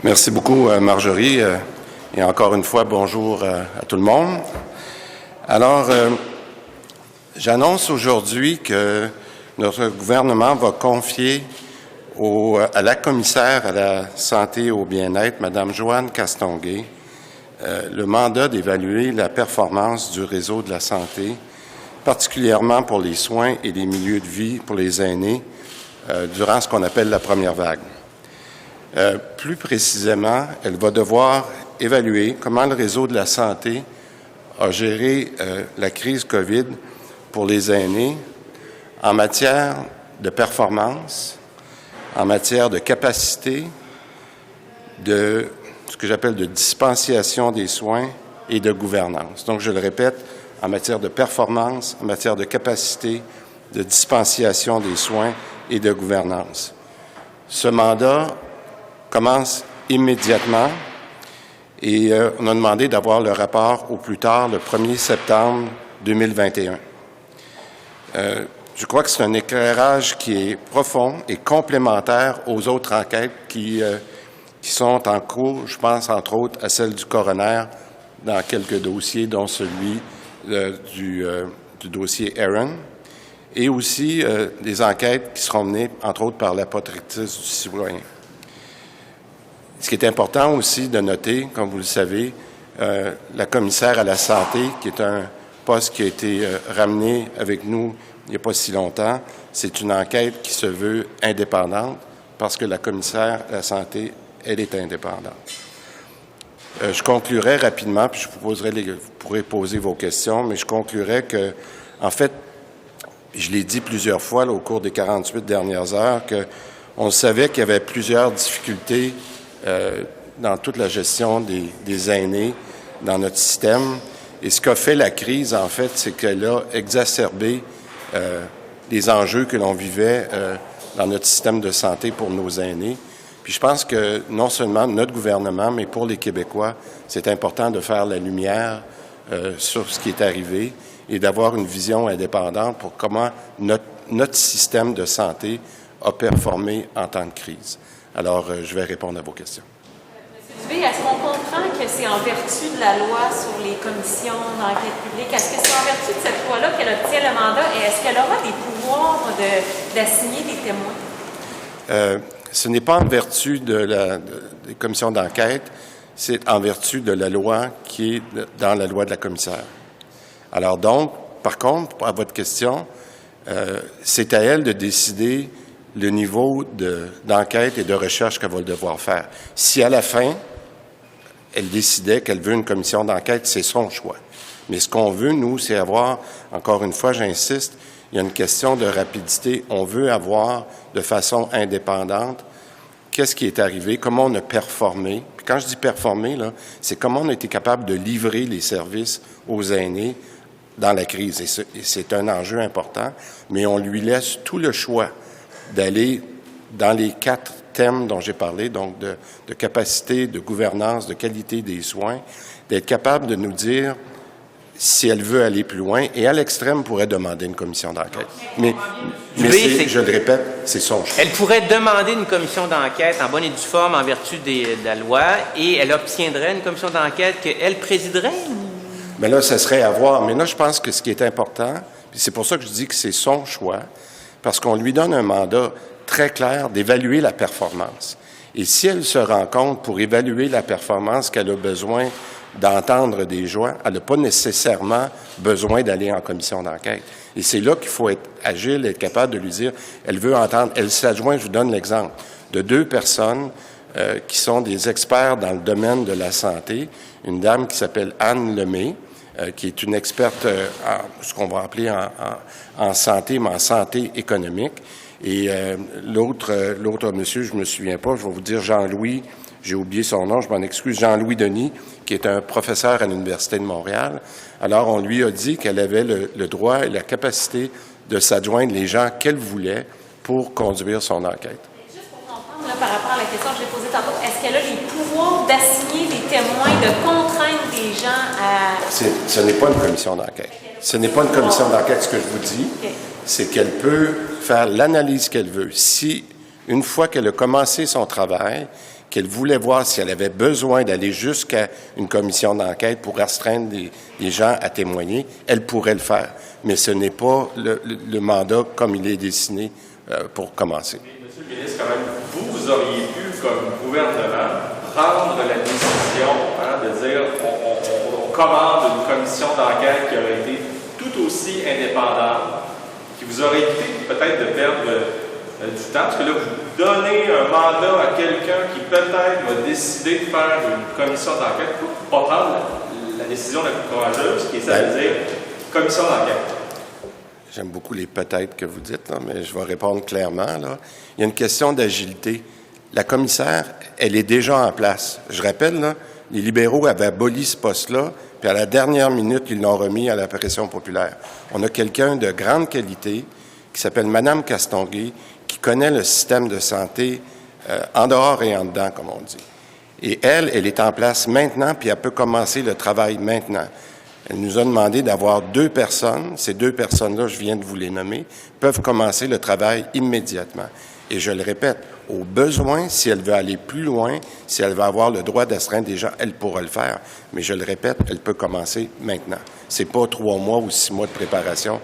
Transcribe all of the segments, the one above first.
Merci beaucoup, Marjorie. Et encore une fois, bonjour à tout le monde. Alors, j'annonce aujourd'hui que notre gouvernement va confier à la commissaire à la santé et au bien-être, Mme Joanne Castonguay, le mandat d'évaluer la performance du réseau de la santé, particulièrement pour les soins et les milieux de vie pour les aînés, durant ce qu'on appelle la première vague. Plus précisément, elle va devoir évaluer comment le réseau de la santé a géré la crise COVID pour les aînés en matière de performance, en matière de capacité, de ce que j'appelle de dispensation des soins et de gouvernance. Donc, je le répète, en matière de performance, en matière de capacité, de dispensation des soins et de gouvernance. Ce mandat commence immédiatement et on a demandé d'avoir le rapport au plus tard le 1er septembre 2021. Je crois que c'est un éclairage qui est profond et complémentaire aux autres enquêtes qui sont en cours. Je pense entre autres à celle du coroner dans quelques dossiers, dont celui du dossier Aaron, et aussi des enquêtes qui seront menées entre autres par la protectrice du citoyen. Ce qui est important aussi de noter, comme vous le savez, la commissaire à la santé, qui est un poste qui a été ramené avec nous il n'y a pas si longtemps, c'est une enquête qui se veut indépendante parce que la commissaire à la santé, elle est indépendante. Je conclurai rapidement, puis vous pourrez poser vos questions, mais je conclurai que, en fait, je l'ai dit plusieurs fois là, au cours des 48 dernières heures, qu'on savait qu'il y avait plusieurs difficultés dans toute la gestion des aînés dans notre système. Et ce qu'a fait la crise, en fait, c'est qu'elle a exacerbé les enjeux que l'on vivait dans notre système de santé pour nos aînés. Puis je pense que non seulement notre gouvernement, mais pour les Québécois, c'est important de faire la lumière sur ce qui est arrivé et d'avoir une vision indépendante pour comment notre système de santé a performé en temps de crise. Alors, je vais répondre à vos questions. M. Dubé, est-ce qu'on comprend que c'est en vertu de la loi sur les commissions d'enquête publique? Est-ce que c'est en vertu de cette loi-là qu'elle obtient le mandat et est-ce qu'elle aura des pouvoirs d'assigner des témoins? Ce n'est pas en vertu des commissions d'enquête, c'est en vertu de la loi qui est dans la loi de la commissaire. Alors donc, par contre, à votre question, c'est à elle de décider le niveau d'enquête et de recherche qu'elle va devoir faire. Si à la fin, elle décidait qu'elle veut une commission d'enquête, c'est son choix. Mais ce qu'on veut, nous, c'est avoir, encore une fois, j'insiste, il y a une question de rapidité. On veut avoir de façon indépendante qu'est-ce qui est arrivé, comment on a performé. Puis quand je dis performer, là, c'est comment on a été capable de livrer les services aux aînés dans la crise. Et c'est un enjeu important, mais on lui laisse tout le choix d'aller dans les 4 thèmes dont j'ai parlé, donc de capacité, de gouvernance, de qualité des soins, d'être capable de nous dire si elle veut aller plus loin, et à l'extrême pourrait demander une commission d'enquête. Mais je le répète, c'est son choix. Elle pourrait demander une commission d'enquête en bonne et due forme en vertu de la loi, et elle obtiendrait une commission d'enquête qu'elle présiderait? Mais là, ça serait à voir. Mais là, je pense que ce qui est important, puis c'est pour ça que je dis que c'est son choix, parce qu'on lui donne un mandat très clair d'évaluer la performance. Et si elle se rend compte, pour évaluer la performance, qu'elle a besoin d'entendre des gens, elle n'a pas nécessairement besoin d'aller en commission d'enquête. Et c'est là qu'il faut être agile, être capable de lui dire, elle veut entendre, elle s'adjoint, je vous donne l'exemple, de 2 personnes qui sont des experts dans le domaine de la santé, une dame qui s'appelle Anne Lemay, qui est une experte en ce qu'on va appeler en santé, mais en santé économique. Et l'autre monsieur, je me souviens pas, je vais vous dire Jean-Louis, j'ai oublié son nom, je m'en excuse, Jean-Louis Denis, qui est un professeur à l'Université de Montréal. Alors, on lui a dit qu'elle avait le droit et la capacité de s'adjoindre les gens qu'elle voulait pour conduire son enquête. Juste pour comprendre, là, par rapport à la question que j'ai posée tantôt, est-ce qu'elle a les pouvoirs d'assigner des témoins, de contraindre des gens à... Ce n'est pas une commission d'enquête. Ce n'est pas une commission d'enquête. Ce que je vous dis, c'est qu'elle peut faire l'analyse qu'elle veut. Si, une fois qu'elle a commencé son travail, qu'elle voulait voir si elle avait besoin d'aller jusqu'à une commission d'enquête pour astreindre des gens à témoigner, elle pourrait le faire. Mais ce n'est pas le mandat comme il est dessiné pour commencer. Monsieur le ministre, quand même, vous auriez pu, comme gouvernement, prendre la décision de dire on commande une commission d'enquête qui aurait été tout aussi indépendante, qui vous aurait évité peut-être de perdre du temps, parce que là, vous donnez un mandat à quelqu'un qui peut-être va décider de faire une commission d'enquête pour pas prendre la décision la plus courageuse, qui est celle de dire commission d'enquête. J'aime beaucoup les peut-être que vous dites, là, mais je vais répondre clairement. Là. Il y a une question d'agilité. La commissaire, elle est déjà en place. Je rappelle, là, les libéraux avaient aboli ce poste-là, puis à la dernière minute, ils l'ont remis à la pression populaire. On a quelqu'un de grande qualité qui s'appelle Mme Castonguay, qui connaît le système de santé en dehors et en dedans, comme on dit. Et elle est en place maintenant, puis elle peut commencer le travail maintenant. Elle nous a demandé d'avoir 2 personnes. Ces 2 personnes-là, je viens de vous les nommer, peuvent commencer le travail immédiatement. Et je le répète, au besoin, si elle veut aller plus loin, si elle veut avoir le droit d'astreindre des gens, elle pourra le faire. Mais je le répète, elle peut commencer maintenant. C'est pas 3 mois ou 6 mois de préparation.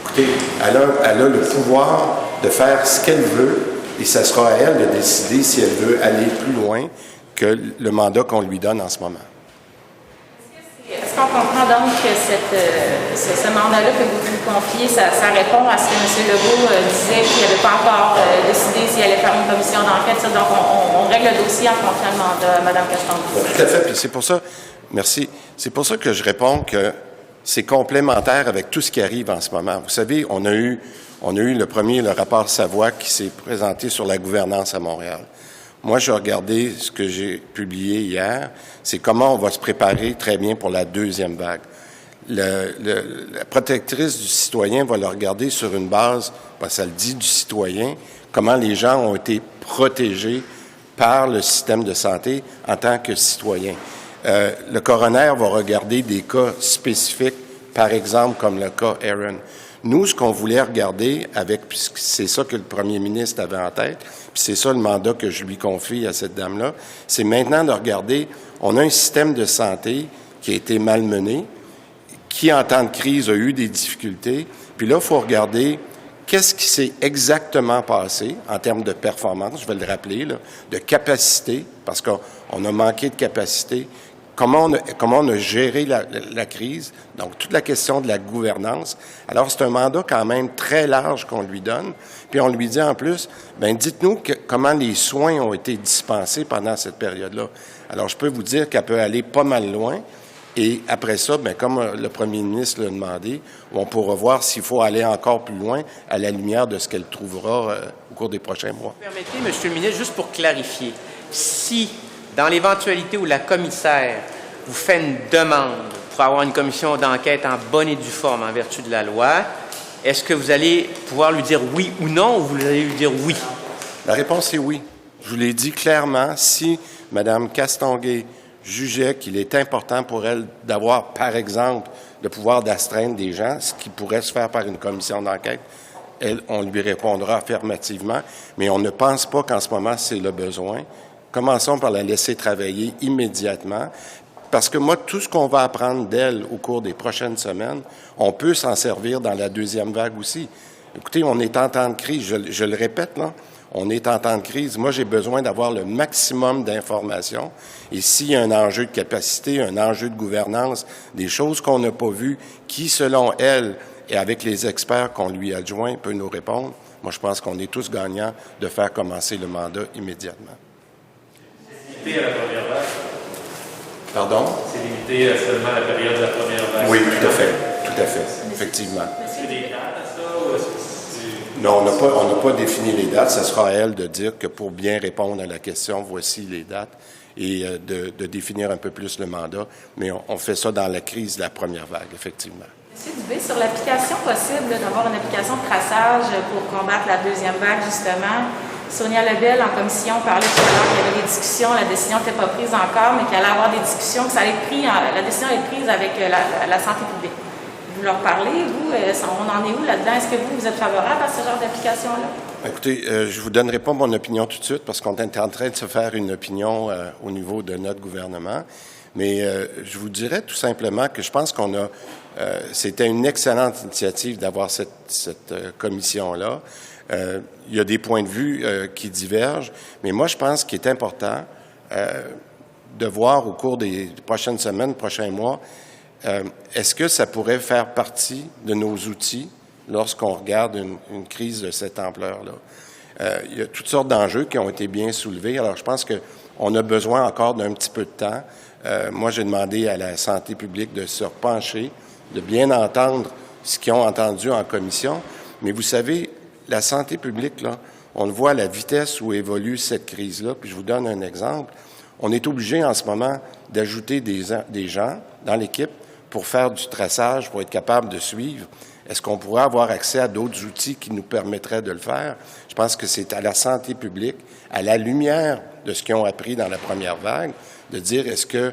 Écoutez, elle a le pouvoir de faire ce qu'elle veut et ce sera à elle de décider si elle veut aller plus loin que le mandat qu'on lui donne en ce moment. Est-ce qu'on comprend donc que ce mandat-là que vous nous confiez, ça répond à ce que M. Legault disait qu'il n'avait pas encore décidé s'il allait faire une commission d'enquête? Donc, on règle le dossier en confiant le mandat à Mme Castonguay. Tout à fait. Puis c'est pour ça, merci. C'est pour ça que je réponds que c'est complémentaire avec tout ce qui arrive en ce moment. Vous savez, on a eu le rapport Savoie qui s'est présenté sur la gouvernance à Montréal. Moi, j'ai regardé ce que j'ai publié hier, c'est comment on va se préparer très bien pour la 2e vague. La protectrice du citoyen va le regarder sur une base, ça le dit, du citoyen, comment les gens ont été protégés par le système de santé en tant que citoyen. Le coroner va regarder des cas spécifiques, par exemple comme le cas Aaron. Nous, ce qu'on voulait regarder puisque c'est ça que le premier ministre avait en tête, puis c'est ça le mandat que je lui confie à cette dame-là, c'est maintenant de regarder, on a un système de santé qui a été malmené, qui en temps de crise a eu des difficultés, puis là, il faut regarder qu'est-ce qui s'est exactement passé en termes de performance, je vais le rappeler, là, de capacité, parce qu'on a manqué de capacité. Comment on a géré la crise, donc toute la question de la gouvernance. Alors, c'est un mandat quand même très large qu'on lui donne. Puis on lui dit en plus, dites-nous comment les soins ont été dispensés pendant cette période-là. Alors, je peux vous dire qu'elle peut aller pas mal loin. Et après ça, comme le premier ministre l'a demandé, on pourra voir s'il faut aller encore plus loin à la lumière de ce qu'elle trouvera au cours des prochains mois. Permettez, Monsieur le ministre, juste pour clarifier, si dans l'éventualité où la commissaire vous fait une demande pour avoir une commission d'enquête en bonne et due forme en vertu de la loi, est-ce que vous allez pouvoir lui dire oui ou non, ou vous allez lui dire oui? La réponse est oui. Je vous l'ai dit clairement, si Mme Castonguay jugeait qu'il est important pour elle d'avoir, par exemple, le pouvoir d'astreindre des gens, ce qui pourrait se faire par une commission d'enquête, on lui répondra affirmativement, mais on ne pense pas qu'en ce moment, c'est le besoin. Commençons par la laisser travailler immédiatement, parce que moi, tout ce qu'on va apprendre d'elle au cours des prochaines semaines, on peut s'en servir dans la 2e vague aussi. Écoutez, on est en temps de crise, je le répète, là, on est en temps de crise. Moi, j'ai besoin d'avoir le maximum d'informations. Et s'il y a un enjeu de capacité, un enjeu de gouvernance, des choses qu'on n'a pas vues, qui, selon elle, et avec les experts qu'on lui adjoint, peut nous répondre, moi, je pense qu'on est tous gagnants de faire commencer le mandat immédiatement. À la première vague? Pardon? C'est limité seulement à la période de la première vague? Oui, tout à fait, effectivement. Est-ce qu'il y a des dates à ça? Ou est-ce que c'est... Non, on n'a pas défini les dates. Ce sera à elle de dire que pour bien répondre à la question, voici les dates et de définir un peu plus le mandat. Mais on fait ça dans la crise de la première vague, effectivement. M. Dubé, sur l'application possible d'avoir une application de traçage pour combattre la 2e vague, justement, Sonia Lebel, en commission, parlait tout à l'heure qu'il y avait des discussions, la décision n'était pas prise encore, mais qu'il allait y avoir des discussions, que ça allait être pris, la décision est prise avec la santé publique. Vous leur parlez, vous, on en est où là-dedans? Est-ce que vous êtes favorable à ce genre d'application-là? Écoutez, je vous donnerai pas mon opinion tout de suite parce qu'on est en train de se faire une opinion au niveau de notre gouvernement. Mais je vous dirais tout simplement que je pense qu'on a... c'était une excellente initiative d'avoir cette commission-là. Il y a des points de vue qui divergent, mais moi, je pense qu'il est important de voir au cours des prochaines semaines, prochains mois, est-ce que ça pourrait faire partie de nos outils lorsqu'on regarde une crise de cette ampleur-là. Il y a toutes sortes d'enjeux qui ont été bien soulevés. Alors, je pense qu'on a besoin encore d'un petit peu de temps. Moi, j'ai demandé à la santé publique de se repencher, de bien entendre ce qu'ils ont entendu en commission. Mais vous savez, la santé publique, là, on le voit à la vitesse où évolue cette crise-là. Puis je vous donne un exemple. On est obligé en ce moment d'ajouter des gens dans l'équipe pour faire du traçage, pour être capable de suivre. Est-ce qu'on pourrait avoir accès à d'autres outils qui nous permettraient de le faire? Je pense que c'est à la santé publique, à la lumière de ce qu'ils ont appris dans la première vague, de dire est-ce que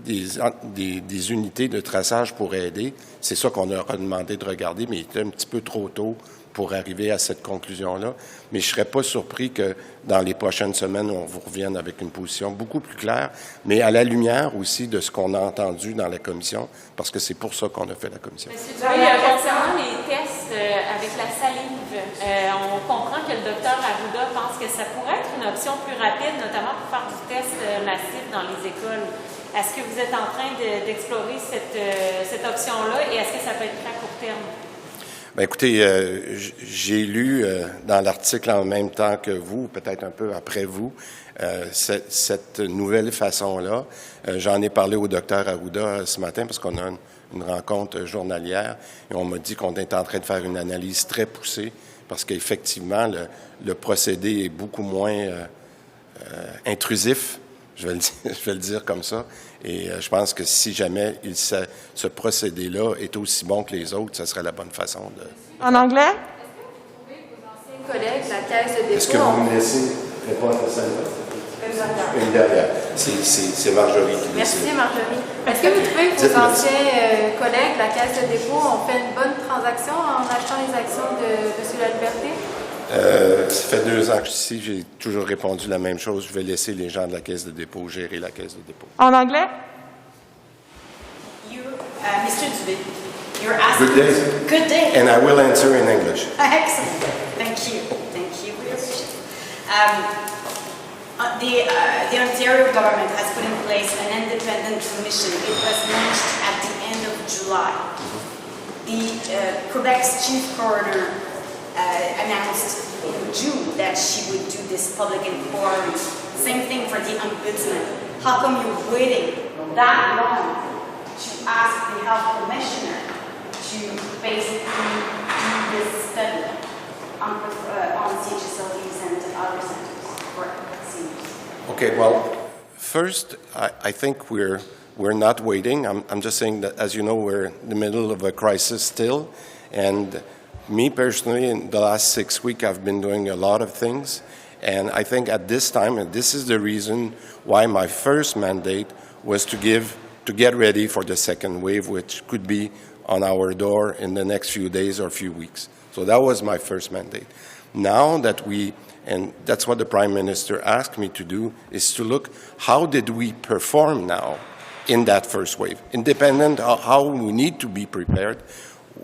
des unités de traçage pourraient aider. C'est ça qu'on leur a demandé de regarder, mais il était un petit peu trop tôt pour arriver à cette conclusion-là. Mais je ne serais pas surpris que dans les prochaines semaines, on vous revienne avec une position beaucoup plus claire, mais à la lumière aussi de ce qu'on a entendu dans la commission, parce que c'est pour ça qu'on a fait la commission. Monsieur Dubé, concernant les tests avec la salive, on comprend que le docteur Arruda pense que ça pourrait être une option plus rapide, notamment pour faire du test massif dans les écoles. Est-ce que vous êtes en train d'explorer cette option-là et est-ce que ça peut être très à court terme? Bien, écoutez, j'ai lu dans l'article en même temps que vous, peut-être un peu après vous, cette nouvelle façon-là. J'en ai parlé au docteur Arruda ce matin parce qu'on a une rencontre journalière et on m'a dit qu'on est en train de faire une analyse très poussée parce qu'effectivement, le procédé est beaucoup moins intrusif. Je vais le dire comme ça. Et je pense que si jamais ce procédé-là est aussi bon que les autres, ce serait la bonne façon de... En anglais? Est-ce que vous trouvez que vos anciens collègues de la Caisse de dépôt... Est-ce que vous me laissez répondre à celle-là? Une dernière. C'est Marjorie qui décide. Merci, Marjorie. Est-ce que vous trouvez que vos anciens collègues de la Caisse de dépôt ont fait une bonne transaction en achetant les actions de M. Laliberté? Ça fait 2 ans que je suis ici, j'ai toujours répondu la même chose. Je vais laisser les gens de la Caisse de dépôt gérer la Caisse de dépôt. En anglais? Mr. Dubé, you're asking... Good day. Good day. And I will answer in English. Excellent. Thank you. Thank you. We appreciate it. The Ontario government has put in place an independent commission. It was launched at the end of July. The Quebec's chief coroner announced in June that she would do this public inquiry. Same thing for the ombudsman. How come you're waiting that long to ask the health commissioner to basically do this study on CHSLDs and other centers for seniors? Okay, well, first, I think we're not waiting. I'm just saying that, as you know, we're in the middle of a crisis still, and me personally, in the last 6 weeks, I've been doing a lot of things, and I think at this time, and this is the reason why my first mandate was to get ready for the second wave, which could be on our door in the next few days or few weeks. So that was my first mandate. Now that and that's what the Prime Minister asked me to do, is to look how did we perform now in that first wave, independent of how we need to be prepared,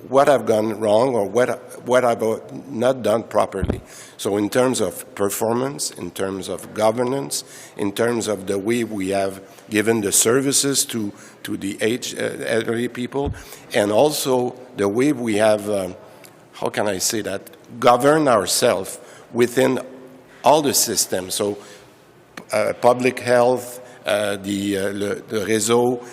what I've gone wrong or what I've not done properly. So in terms of performance, in terms of governance, in terms of the way we have given the services to the elderly people, and also the way we have, how can I say that, govern ourselves within all the systems. So public health, the réseau,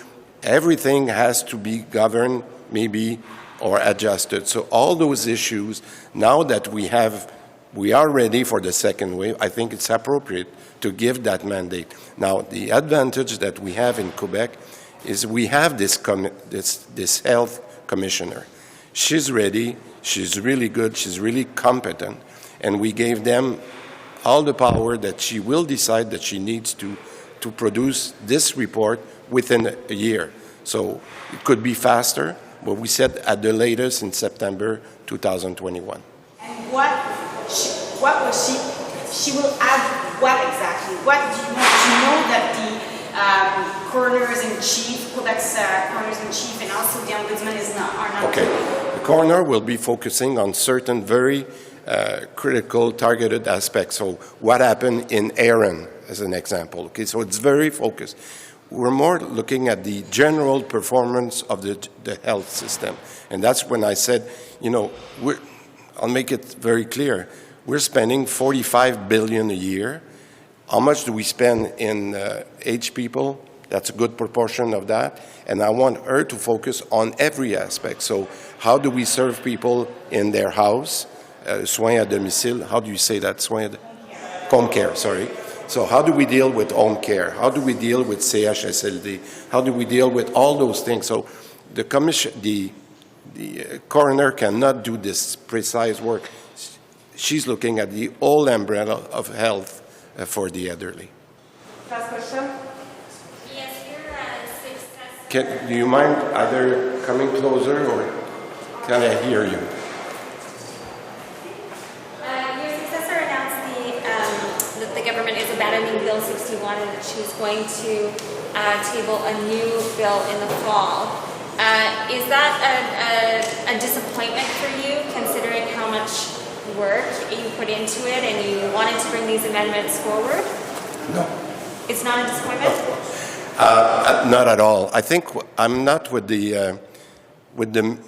everything has to be governed maybe or adjusted. So all those issues, now that we are ready for the second wave, I think it's appropriate to give that mandate. Now, the advantage that we have in Quebec is we have this health commissioner. She's ready, she's really good, she's really competent, and we gave them all the power that she will decide that she needs to produce this report within a year. So it could be faster, but we said at the latest in September 2021. And what will she will add what exactly? What do you want to know that the coroners-in-chief, Quebec's coroners-in-chief, and also the ombudsman are not Okay. doing? The coroner will be focusing on certain very critical, targeted aspects. So what happened in Erin, as an example. Okay, so it's very focused. We're more looking at the general performance of the health system. And that's when I said, you know, I'll make it very clear. We're spending $45 billion a year. How much do we spend in aged people? That's a good proportion of that. And I want her to focus on every aspect. So how do we serve people in their house? Soins à domicile. How do you say that? Home care, sorry. So how do we deal with home care? How do we deal with CHSLD? How do we deal with all those things? So the coroner cannot do this precise work. She's looking at the whole umbrella of health for the elderly. Last question. Yes, your successor. Do you mind either coming closer or can I hear you? Your successor announced that the government is abandoning Bill 61 and that she's going to table a new bill in the fall. Is that a disappointment for you, considering how much work you put into it and you wanted to bring these amendments forward? No. It's not a disappointment? Not at all. I think I'm not with the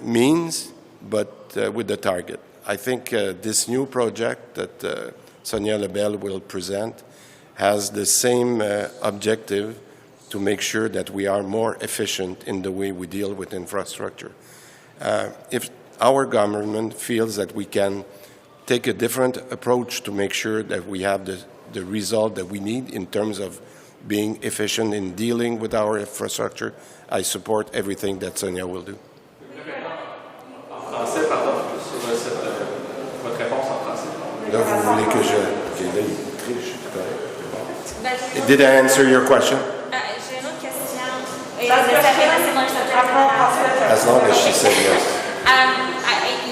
means, but with the target. I think this new project that Sonia Lebel will present has the same objective to make sure that we are more efficient in the way we deal with infrastructure. If our government feels that we can take a different approach to make sure that we have the result that we need in terms of being efficient in dealing with our infrastructure, I support everything that Sonia will do. En français, pardon, sur votre réponse en français. Là, vous voulez que je... Okay, là, il triche, c'est correct. Did I answer your question? J'ai une autre question. Is it similar subject? As long as she said yes.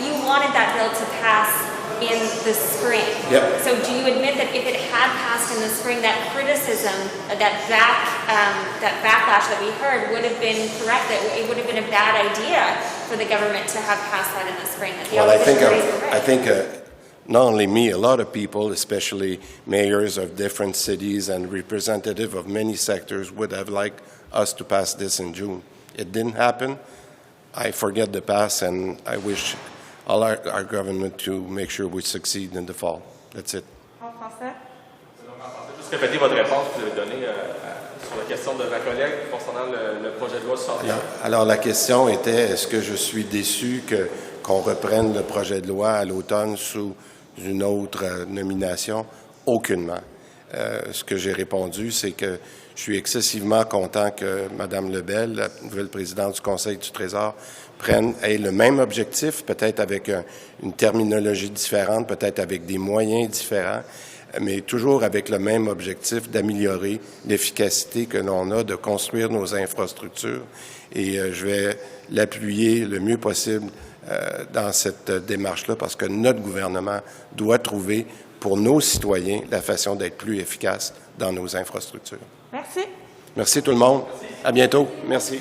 You wanted that bill to pass in the spring. Yep. So do you admit that if it had passed in the spring, that criticism, that backlash that we heard would have been correct, that it would have been a bad idea for the government to have passed that in the spring? That the Well, I think not only me, a lot of people, especially mayors of different cities and representatives of many sectors, would have liked us to pass this in June. It didn't happen. I forget the past, and I wish all our government to make sure we succeed in the fall. That's it. En français. Juste répéter votre réponse que vous avez donnée sur la question de ma collègue concernant le projet de loi 61. Alors la question était, est-ce que je suis déçu qu'on reprenne le projet de loi à l'automne sous une autre nomination? Aucunement. Ce que j'ai répondu, c'est que je suis excessivement content que Mme Lebel, la nouvelle présidente du Conseil du Trésor, ait le même objectif, peut-être avec une terminologie différente, peut-être avec des moyens différents, mais toujours avec le même objectif d'améliorer l'efficacité que l'on a de construire nos infrastructures. Et je vais l'appuyer le mieux possible dans cette démarche-là, parce que notre gouvernement doit trouver pour nos citoyens la façon d'être plus efficace dans nos infrastructures. Merci. Merci tout le monde. À bientôt. Merci.